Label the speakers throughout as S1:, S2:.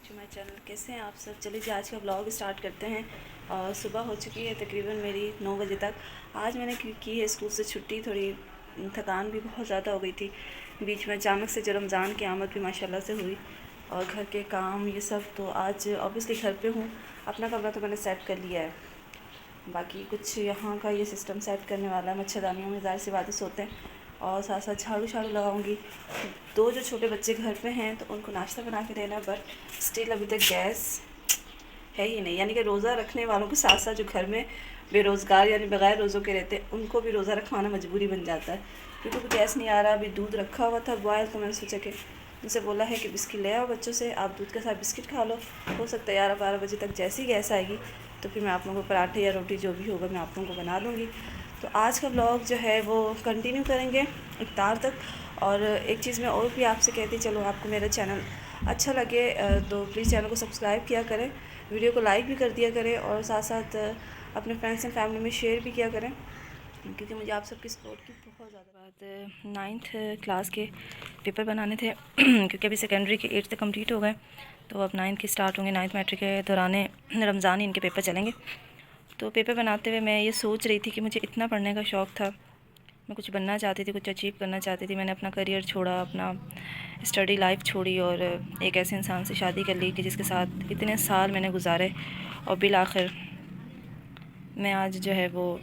S1: To my channel. کیسے ہیں آپ سب؟ چلیے جی آج کا بلاگ اسٹارٹ کرتے ہیں. اور صبح ہو چکی ہے تقریباً میری 9 بجے تک. آج میں نے کی ہے اسکول سے چھٹی. تھوڑی تھکان بھی بہت زیادہ ہو گئی تھی بیچ میں اچانک سے جو رمضان کی آمد بھی ماشاء اللہ سے ہوئی اور گھر کے کام یہ سب. تو آج اوبیسلی گھر پہ ہوں. اپنا کمرہ تو میں نے سیٹ کر لیا ہے. باقی کچھ یہاں کا یہ سسٹم سیٹ کرنے والا ہے. مچھردانیوں میں ظاہر سی باتیں سوتے ہیں اور ساتھ ساتھ جھاڑو لگاؤں گی. 2 جو چھوٹے بچے گھر پہ ہیں تو ان کو ناشتہ بنا کے دینا. بٹ اسٹل ابھی تک گیس ہے ہی نہیں. یعنی کہ روزہ رکھنے والوں کے ساتھ ساتھ جو گھر میں بے روزگار یعنی بغیر روزوں کے رہتے ہیں ان کو بھی روزہ رکھوانا مجبوری بن جاتا ہے کیونکہ کوئی گیس نہیں آ رہا. ابھی دودھ رکھا ہوا تھا بوائل تو میں نے سوچا کہ ان سے بولا ہے کہ بسکٹ لے آؤ بچوں سے, آپ دودھ کے ساتھ بسکٹ کھا لو. ہو سکتا ہے 11-12 بجے تک جیسی گیس آئے گی تو پھر میں آپ لوگوں کو پراٹھے یا روٹی جو بھی ہوگا میں آپ لوگوں کو بنا دوں گی. تو آج کا بلاگ جو ہے وہ کنٹینیو کریں گے افطار تک. اور ایک چیز میں اور بھی آپ سے کہتی چلو, آپ کو میرا چینل اچھا لگے تو پلیز چینل کو سبسکرائب کیا کریں, ویڈیو کو لائک بھی کر دیا کریں اور ساتھ ساتھ اپنے فرینڈس اینڈ فیملی میں شیئر بھی کیا کریں کیونکہ مجھے آپ سب کی سپورٹ کی بہت زیادہ بات. 9th کلاس کے پیپر بنانے تھے کیونکہ ابھی سیکنڈری کے 8 تک کمپلیٹ ہو گئے تو اب 9th کی اسٹارٹ ہوں گے. 9th میٹرک کے دوران رمضان ہی ان کے پیپر چلیں گے. تو پیپر بناتے ہوئے میں یہ سوچ رہی تھی کہ مجھے اتنا پڑھنے کا شوق تھا, میں کچھ بننا چاہتی تھی, کچھ اچیو کرنا چاہتی تھی. میں نے اپنا کریئر چھوڑا, اپنا اسٹڈی لائف چھوڑی اور ایک ایسے انسان سے شادی کر لی کہ جس کے ساتھ اتنے سال میں نے گزارے اور بالآخر میں آج جو ہے وہ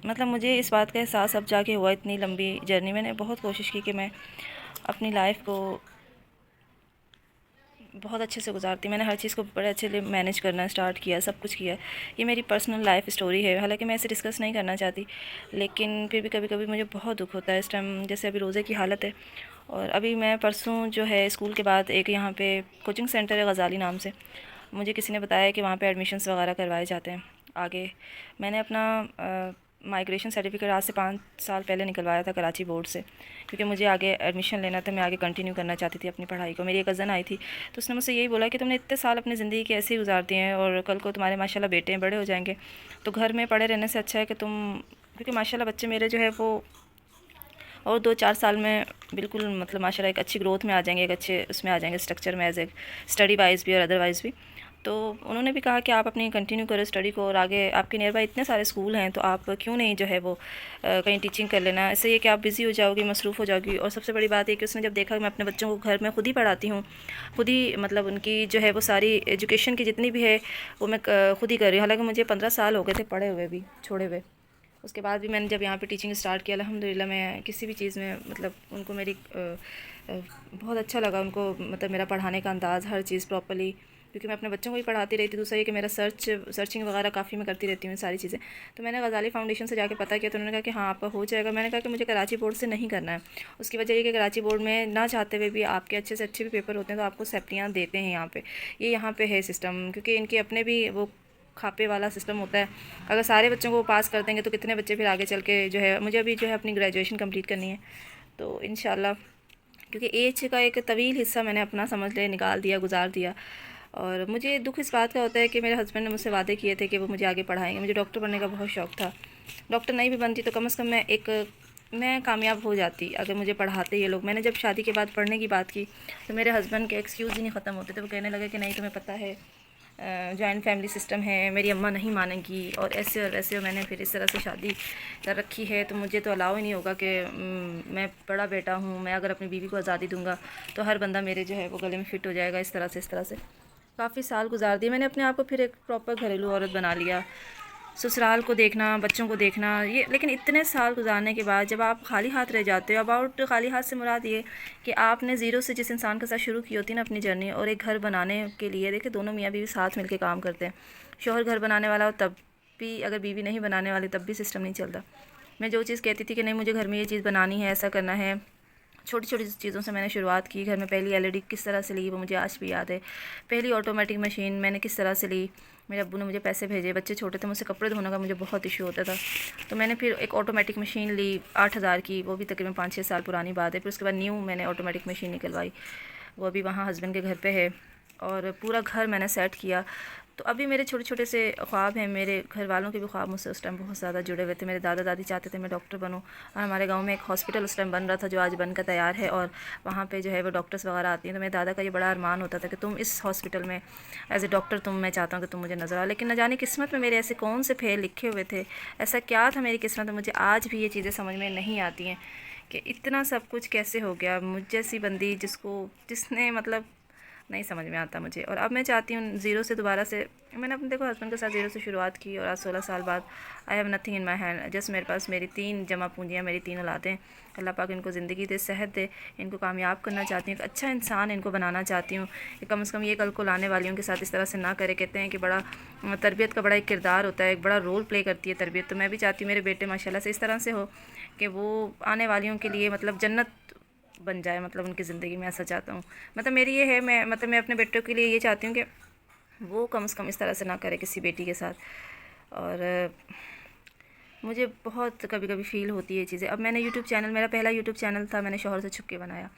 S1: مطلب مجھے اس بات کا احساس اب جا کے ہوا. اتنی لمبی جرنی میں نے بہت کوشش کی کہ میں اپنی لائف کو بہت اچھے سے گزارتی. میں نے ہر چیز کو بڑے اچھے سے مینیج کرنا اسٹارٹ کیا, سب کچھ کیا. یہ میری پرسنل لائف اسٹوری ہے, حالانکہ میں اسے ڈسکس نہیں کرنا چاہتی لیکن پھر بھی کبھی کبھی مجھے بہت دکھ ہوتا ہے. اس ٹائم جیسے ابھی روزے کی حالت ہے اور ابھی میں پرسوں جو ہے اسکول کے بعد ایک یہاں پہ کوچنگ سینٹر ہے غزالی نام سے, مجھے کسی نے بتایا کہ وہاں پہ ایڈمیشنز وغیرہ کروائے جاتے ہیں. آگے میں نے اپنا مائگریشن سرٹیفکیٹ آج سے 5 سال پہلے نکلوایا تھا کراچی بورڈ سے کیونکہ مجھے آگے ایڈمیشن لینا تھا. میں آگے کنٹینیو کرنا چاہتی تھی اپنی پڑھائی کو. میری ایک کزن آئی تھی تو اس نے مجھ سے یہی بولا کہ تم نے اتنے سال اپنی زندگی کے ایسے ہی گزار دیے ہیں اور کل کو تمہارے ماشاءاللہ بیٹے بڑے ہو جائیں گے تو گھر میں پڑے رہنے سے اچھا ہے کہ تم, کیونکہ ماشاءاللہ بچے میرے جو ہے وہ اور 2-4 سال میں بالکل مطلب ماشاءاللہ ایک اچھی گروتھ میں آ جائیں گے, ایک اچھے اس میں آ جائیں گے اسٹرکچر میں, ایز اے اسٹڈی وائز بھی اور ادر وائز بھی. تو انہوں نے بھی کہا کہ آپ اپنی کنٹینیو کرو اسٹڈی کو اور آگے آپ کے نیئر بائی اتنے سارے اسکول ہیں تو آپ کیوں نہیں جو ہے وہ کہیں ٹیچنگ کر لینا. اس سے یہ کہ آپ بزی ہو جاؤ گی, مصروف ہو جاؤ گی. اور سب سے بڑی بات یہ کہ اس نے جب دیکھا کہ میں اپنے بچوں کو گھر میں خود ہی پڑھاتی ہوں, خود ہی مطلب ان کی جو ہے وہ ساری ایجوکیشن کی جتنی بھی ہے وہ میں خود ہی کر رہی ہوں. حالانکہ مجھے 15 سال ہو گئے تھے پڑھے ہوئے بھی, چھوڑے ہوئے. اس کے بعد بھی میں نے جب یہاں پہ ٹیچنگ اسٹارٹ کیا الحمدللہ میں کسی بھی چیز میں مطلب ان کو میری بہت اچھا لگا ان کو, مطلب میرا پڑھانے کا انداز, ہر چیز پراپرلی, کیونکہ میں اپنے بچوں کو ہی پڑھاتی رہتی. دوسرا یہ کہ میرا سرچنگ وغیرہ کافی میں کرتی رہتی ہوں ساری چیزیں. تو میں نے غزالی فاؤنڈیشن سے جا کے پتہ کیا تو انہوں نے کہا کہ ہاں آپ کا ہو جائے گا. میں نے کہا کہ مجھے کراچی بورڈ سے نہیں کرنا ہے. اس کی وجہ یہ کہ کراچی بورڈ میں نہ چاہتے ہوئے بھی آپ کے اچھے سے اچھے بھی پیپر ہوتے ہیں تو آپ کو سیپٹیاں دیتے ہیں یہاں پہ. یہ یہاں پہ ہے سسٹم کیونکہ ان کے اپنے بھی وہ کھاپے والا سسٹم ہوتا ہے. اگر سارے بچوں کو پاس کر دیں گے تو کتنے بچے پھر آگے چل کے جو ہے, مجھے ابھی جو ہے اپنی گریجویشن کمپلیٹ کرنی ہے تو انشاءاللہ کیونکہ ایج کا ایک طویل حصہ میں نے اپنا سمجھ لے نکال دیا, گزار دیا. اور مجھے دکھ اس بات کا ہوتا ہے کہ میرے ہسبینڈ نے مجھ سے وعدے کیے تھے کہ وہ مجھے آگے پڑھائیں گے. مجھے ڈاکٹر بننے کا بہت شوق تھا. ڈاکٹر نہیں بھی بنتی تو کم از کم میں کامیاب ہو جاتی اگر مجھے پڑھاتے یہ لوگ. میں نے جب شادی کے بعد پڑھنے کی بات کی تو میرے ہسبینڈ کے ایکسکیوز ہی نہیں ختم ہوتے تھے. وہ کہنے لگے کہ نہیں تمہیں پتہ ہے جوائنٹ فیملی سسٹم ہے, میری اماں نہیں مانیں گی اور ایسے اور ویسے. اور میں نے پھر اس طرح سے شادی کر رکھی ہے تو مجھے تو الاؤ ہی نہیں ہوگا کہ میں بڑا بیٹا ہوں, میں اگر اپنی بیوی کو آزادی دوں گا تو ہر بندہ میرے جو ہے وہ گلے میں فٹ ہو جائے گا. اس طرح سے کافی سال گزار دیے میں نے اپنے آپ کو. پھر ایک پراپر گھریلو عورت بنا لیا, سسرال کو دیکھنا, بچوں کو دیکھنا, یہ. لیکن اتنے سال گزارنے کے بعد جب آپ خالی ہاتھ رہ جاتے ہو, خالی ہاتھ سے مراد یہ کہ آپ نے زیرو سے جس انسان کے ساتھ شروع کی ہوتی ہے نا اپنی جرنی, اور ایک گھر بنانے کے لیے دیکھیں دونوں میاں بیوی ساتھ مل کے کام کرتے ہیں. شوہر گھر بنانے والا ہو تب بھی, اگر بیوی نہیں بنانے والی تب بھی سسٹم نہیں چلتا. میں جو چیز کہتی تھی کہ نہیں مجھے گھر میں یہ چیز بنانی ہے, ایسا کرنا ہے, چھوٹی چھوٹی چیزوں سے میں نے شروعات کی. گھر میں پہلی LED کس طرح سے لی وہ مجھے آج بھی یاد ہے. پہلی آٹومیٹک مشین میں نے کس طرح سے لی. میرے ابو نے مجھے پیسے بھیجے, بچے چھوٹے تھے, مجھ سے کپڑے دھونے کا مجھے بہت ایشو ہوتا تھا تو میں نے پھر ایک آٹومیٹک مشین لی 8,000 کی, وہ بھی تقریباً 5-6 سال پرانی بات ہے. پھر اس کے بعد نیو میں نے آٹومیٹک مشین نکلوائی, وہ ابھی وہاں ہسبینڈ کے گھر پہ ہے. اور پورا گھر میں نے سیٹ کیا. تو ابھی میرے چھوٹے چھوٹے سے خواب ہیں. میرے گھر والوں کے بھی خواب مجھ سے اس ٹائم بہت زیادہ جڑے ہوئے تھے. میرے دادا دادی چاہتے تھے میں ڈاکٹر بنوں, اور ہمارے گاؤں میں ایک ہاسپٹل اس ٹائم بن رہا تھا جو آج بن کر تیار ہے, اور وہاں پہ جو ہے وہ ڈاکٹرس وغیرہ آتی ہیں. تو میرے دادا کا یہ بڑا ارمان ہوتا تھا کہ تم اس ہاسپٹل میں ایز اے ڈاکٹر تم, میں چاہتا ہوں کہ تم مجھے نظر آؤ. لیکن نہ جانے قسمت میں میرے ایسے کون سے پھیل لکھے ہوئے تھے, ایسا کیا تھا میری قسمت میں, مجھے آج بھی یہ چیزیں سمجھ میں نہیں آتی ہیں کہ اتنا سب کچھ کیسے ہو گیا. مجھ جیسی بندی جس نے مطلب نہیں سمجھ میں آتا مجھے. اور اب میں چاہتی ہوں زیرو سے دوبارہ سے, میں نے اپنے دیکھو ہسبینڈ کے ساتھ زیرو سے شروعات کی, اور آج 16 سال بعد I have nothing in my hand. Just میرے پاس میری 3 جمع پونجیاں, میری 3 اولادیں. اللہ پاک ان کو زندگی دے, صحت دے, ان کو کامیاب کرنا چاہتی ہوں, ایک اچھا انسان ان کو بنانا چاہتی ہوں کہ کم از کم یہ کل کو لانے والیوں کے ساتھ اس طرح سے نہ کرے. کہتے ہیں کہ بڑا تربیت کا بڑا ایک کردار ہوتا ہے, ایک بڑا رول پلے کرتی ہے تربیت. تو میں بھی چاہتی ہوں میرے بیٹے ماشاءاللہ سے اس طرح سے ہو کہ وہ آنے والیوں کے لیے مطلب جنت بن جائے, مطلب ان کی زندگی میں ایسا چاہتا ہوں. مطلب میری یہ ہے, میں اپنے بیٹوں کے لیے یہ چاہتی ہوں کہ وہ کم از کم اس طرح سے نہ کرے کسی بیٹی کے ساتھ. اور مجھے بہت کبھی کبھی فیل ہوتی ہے یہ چیزیں. اب میں نے یوٹیوب چینل, میرا پہلا یوٹیوب چینل تھا, میں نے شوہر سے چھپ کے بنایا.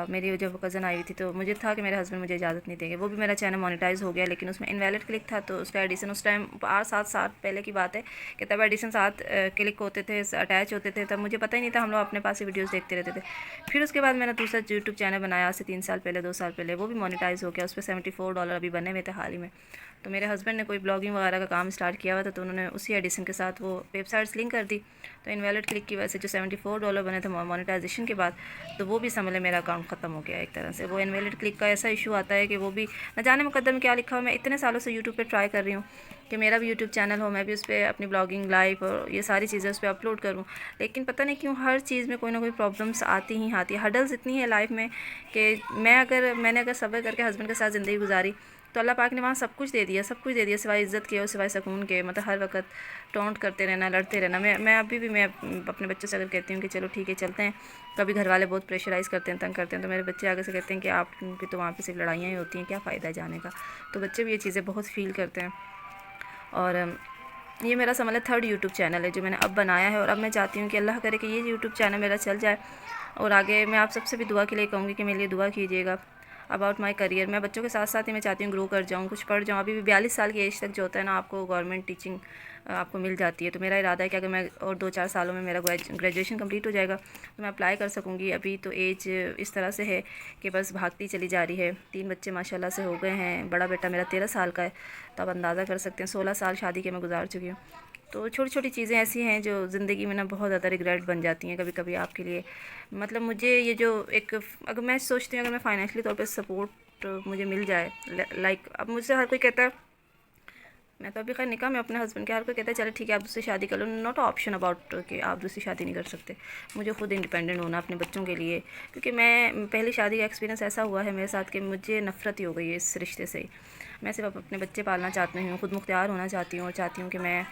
S1: میری جب کزن آئی ہوئی تھی تو مجھے تھا کہ میرے ہسبینڈ مجھے اجازت نہیں دیں گے. وہ بھی میرا چینل مونیٹائز ہو گیا, لیکن اس میں انویلڈ کلک تھا. تو اس کا ایڈیشن اس ٹائم 7 سال پہلے کی بات ہے کہ تب ایڈیشن 7 کلک ہوتے تھے, اٹیچ ہوتے تھے. تب مجھے پتہ ہی نہیں تھا, ہم لوگ اپنے پاس ہی ویڈیوز دیکھتے رہتے تھے. پھر اس کے بعد میں نے دوسرا یوٹیوب چینل بنایا آج سے 3 سال پہلے, 2 سال پہلے. وہ بھی مونیٹائز ہو گیا, اس پہ $74 ابھی بنے ہوئے تھے حال ہی میں. تو میرے ہسبینڈ نے کوئی بلاگنگ وغیرہ کا کام اسٹارٹ کیا ہوا تھا, تو انہوں نے اسی ایڈیشن کے ساتھ وہ ویب سائٹس لنک کر دی. تو انویلڈ کلک کی وجہ سے جو $74 بنے تھے مونیٹائزیشن کے بعد, تو وہ بھی سمجھ لیں میرا اکاؤنٹ ختم ہو گیا ایک طرح سے. وہ انویلڈ کلک کا ایسا ایشو آتا ہے کہ وہ بھی نہ جانے مقدر میں کیا لکھا ہو. میں اتنے سالوں سے یوٹیوب پہ ٹرائی کر رہی ہوں کہ میرا بھی یوٹیوب چینل ہو, میں بھی اس پہ اپنی بلاگنگ لائف اور یہ ساری چیزیں اس پہ اپلوڈ کروں. لیکن پتہ نہیں کیوں ہر چیز میں کوئی نہ کوئی پرابلمس آتی ہی آتی ہے. ہڈلز اتنی ہے لائف میں کہ میں نے اگر صبر کر کے ہسبینڈ کے ساتھ زندگی گزاری تو اللہ پاک نے وہاں سب کچھ دے دیا, سوائے عزت کے اور سوائے سکون کے. مطلب ہر وقت ٹونٹ کرتے رہنا, لڑتے رہنا. میں ابھی بھی میں اپنے بچوں سے اگر کہتی ہوں کہ چلو ٹھیک ہے چلتے ہیں, کبھی گھر والے بہت پریشرائز کرتے ہیں, تنگ کرتے ہیں, تو میرے بچے آگے سے کہتے ہیں کہ آپ کی تو وہاں پہ صرف لڑائیاں ہی ہوتی ہیں, کیا فائدہ ہے جانے کا. تو بچے بھی یہ چیزیں بہت فیل کرتے ہیں. اور یہ میرا سمجھ لیں 3rd یوٹیوب چینل ہے جو میں نے اب بنایا ہے. اور اب میں چاہتی ہوں کہ اللہ کرے کہ یہ یوٹیوب چینل میرا چل جائے, اور آگے میں آپ سب سے بھی دعا کے لیے کہوں گی کہ میرے لیے دعا کیجیے گا اباؤٹ مائی کریئر. میں بچوں کے ساتھ ساتھ ہی میں چاہتی ہوں گرو کر جاؤں, کچھ پڑھ جاؤں. ابھی بھی 42 سال کی ایج تک جو ہوتا ہے نا, آپ کو گورنمنٹ ٹیچنگ آپ کو مل جاتی ہے. تو میرا ارادہ ہے کہ اگر میں اور 2-4 سالوں میں میرا گریجویشن کمپلیٹ ہو جائے گا تو میں اپلائی کر سکوں گی. ابھی تو ایج اس طرح سے ہے کہ بس بھاگتی چلی جا رہی ہے. 3 بچے ماشاءاللہ سے ہو گئے ہیں. بڑا بیٹا میرا 13 سال کا ہے, تو آپ اندازہ کر سکتے ہیں 16 سال شادی کے میں گزار چکی ہوں. تو چھوٹی چھوٹی چیزیں ایسی ہیں جو زندگی میں نا بہت زیادہ ریگریٹ بن جاتی ہیں کبھی کبھی آپ کے لیے. مطلب مجھے یہ جو ایک, اگر میں سوچتی ہوں اگر میں فائنینشلی طور پہ سپورٹ مجھے مل جائے, لائک اب مجھ سے ہر کوئی کہتا ہے, میں تو ابھی خیر نکاح میں اپنے ہسبینڈ کے, ہر کوئی کہتا ہے چلے ٹھیک ہے آپ دوسری شادی کر لو. ناٹ آپشن اباؤٹ کہ آپ دوسری شادی نہیں کر سکتے. مجھے خود انڈیپینڈنٹ ہونا اپنے بچوں کے لیے, کیونکہ میں پہلی شادی کا ایکسپیرینس ایسا ہوا ہے میرے ساتھ کہ مجھے نفرت ہی ہو گئی ہے اس رشتے سے. میں صرف اپنے بچے پالنا چاہتی ہوں, خود مختار ہونا چاہتی ہوں, اور چاہتی ہوں کہ میں,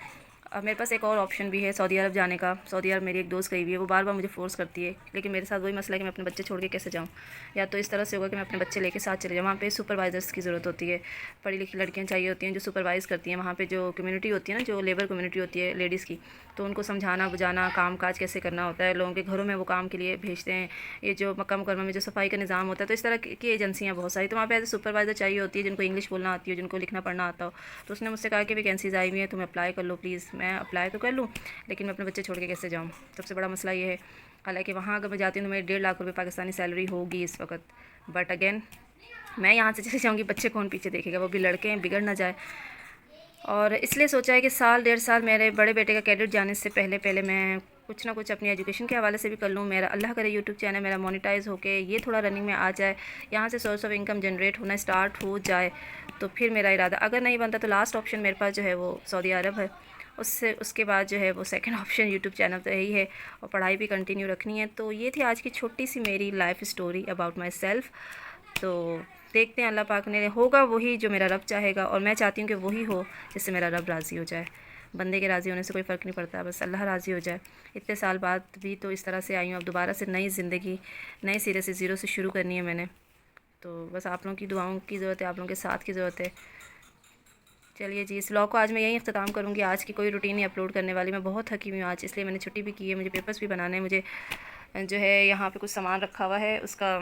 S1: اب میرے پاس ایک اور آپشن بھی ہے سعودی عرب جانے کا. سعودی عرب میری ایک دوست گئی ہوئی ہے, وہ بار بار مجھے فورس کرتی ہے, لیکن میرے ساتھ وہی مسئلہ ہے کہ میں اپنے بچے چھوڑ کے کیسے جاؤں. یا تو اس طرح سے ہوگا کہ میں اپنے بچے لے کے ساتھ چلے جاؤں. وہاں پہ سپروائزرس کی ضرورت ہوتی ہے, پڑھی لکھی لڑکیاں چاہیے ہوتی ہیں جو سپروائز کرتی ہیں. وہاں پہ جو کمیونٹی ہوتی ہے نا, جو لیبر کمیونٹی ہوتی ہے لیڈیز کی, تو ان کو سمجھانا بجانا, کام کاج کیسے کرنا ہوتا ہے. لوگوں کے گھروں میں وہ کام کے لیے بھیجتے ہیں. یہ جو مکہ مکرمہ میں جو صفائی کا نظام ہوتا ہے, تو اس طرح کی ایجنسیاں بہت ساری. تو وہاں پہ ایسے سپروائزر چاہیے ہوتی ہے جن کو انگلش بولنا آتی ہو, جن کو لکھنا پڑھنا آتا ہو. تو اس نے مجھ سے کہا کہ ویکینسیز آئی ہوئی ہیں, تم اپلائی کر لو پلیز. میں اپلائی تو کر لوں, لیکن میں اپنے بچے چھوڑ کے کیسے جاؤں. سب سے بڑا مسئلہ یہ ہے. حالانکہ وہاں اگر میں جاتی ہوں تو میری 1.5 لاکھ روپے پاکستانی سیلری ہوگی اس وقت, بٹ اگین میں یہاں سے چلی جاؤں گی, بچے کون پیچھے دیکھے گا, وہ بھی لڑکے ہیں, بگڑ نہ جائے. اور اس لیے سوچا ہے کہ 1.5 سال میرے بڑے بیٹے کا کیڈٹ جانے سے پہلے میں کچھ نہ کچھ اپنی ایجوکیشن کے حوالے سے بھی کر لوں. میرا اللہ کرے یوٹیوب چینل میرا مونیٹائز ہو کے یہ تھوڑا رننگ میں آ جائے, یہاں سے سورس آف انکم جنریٹ ہونا اسٹارٹ ہو جائے, تو پھر میرا ارادہ, اگر نہیں بنتا تو لاسٹ آپشن میرے پاس جو ہے وہ سعودی عرب ہے. اس کے بعد جو ہے وہ سیکنڈ آپشن یوٹیوب چینل تو یہی ہے, اور پڑھائی بھی کنٹینیو رکھنی ہے. تو یہ تھی آج کی چھوٹی سی میری life story about my self. تو دیکھتے ہیں اللہ پاک نے, ہوگا وہی جو میرا رب چاہے گا, اور میں چاہتی ہوں کہ وہی ہو جس سے میرا رب راضی ہو جائے. بندے کے راضی ہونے سے کوئی فرق نہیں پڑتا, بس اللہ راضی ہو جائے. اتنے سال بعد بھی تو اس طرح سے آئی ہوں, اب دوبارہ سے نئی زندگی نئے سرے سے زیرو سے شروع کرنی ہے میں نے. تو بس آپ لوگوں کی دعاؤں کی ضرورت ہے, آپ لوگوں کے ساتھ کی ضرورت ہے. چلیے جی, اس ولاگ کو آج میں یہیں اختتام کروں گی. آج کی کوئی روٹین نہیں اپلوڈ کرنے والی, میں بہت تھکی ہوئی ہوں آج, اس لیے میں نے چھٹی بھی کی ہے. مجھے پیپرس بھی بنانے ہیں, مجھے جو ہے یہاں پہ کچھ سامان رکھا ہوا ہے, اس کا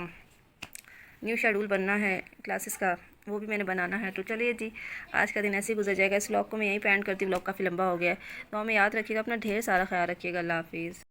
S1: نیو شیڈول بننا ہے کلاسز کا، وہ بھی میں نے بنانا ہے. تو چلیے جی، آج کا دن ایسے ہی گزر جائے گا. اس ولاگ کو میں یہیں پہ اینڈ کرتی ہوں، ولاگ کافی لمبا ہو گیا ہے. تو ہمیں یاد رکھیے گا، اپنا ڈھیر سارا خیال رکھیے گا. اللہ حافظ.